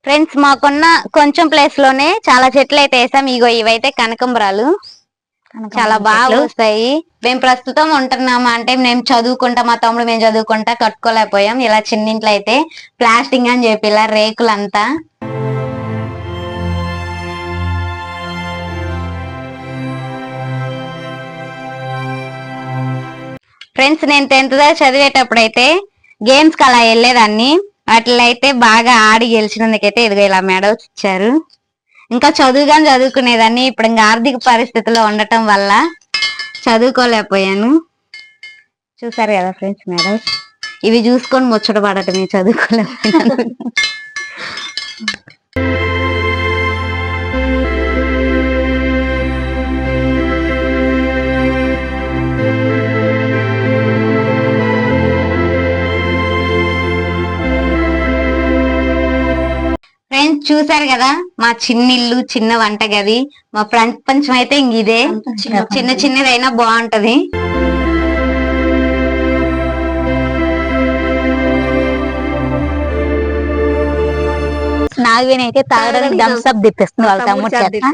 Friends మాకున్న కొంచెం place లోనే చాలా చెట్లు అయితే వేసాం. ఇగో ఇవైతే కనకంబరాలు చాలా బాగా వస్తాయి. మేము ప్రస్తుతం ఉంటున్నాము అంటే మేము చదువుకుంటా, మా తమ్ముడు మేము చదువుకుంటా కట్టుకోలేకపోయాం. ఇలా చిన్నింట్లో అయితే ప్లాస్టింగ్ అని చెప్పి ఇలా రేకులంతా. ఫ్రెండ్స్ నేను 10th దాకా చదివేటప్పుడు అయితే గేమ్స్ కి అలా వెళ్ళేదాన్ని. వాటిలో అయితే బాగా ఆడి గెలిచినందుకైతే ఇదిగో ఇలా మెడల్స్ ఇచ్చారు. ఇంకా చదువుకునేదాన్ని. ఇప్పుడు ఇంకా ఆర్థిక పరిస్థితిలో ఉండటం వల్ల చదువుకోలేకపోయాను. చూసారు కదా ఫ్రెండ్స్ మెడల్స్. ఇవి చూసుకొని ముచ్చట పడటమే, చదువుకోలేకపోయాను. ఫ్రెండ్స్ చూసారు కదా మా చిన్నిల్లు, చిన్న వంటగది. మా ప్రపంచం అయితే ఇంక ఇదే. చిన్న చిన్నదైనా బాగుంటది. నాగవేణి అయితే తాగడానికి థమ్స్ అప్ తెప్పిస్తుంది వాళ్ళ తమ్ముడు చేత.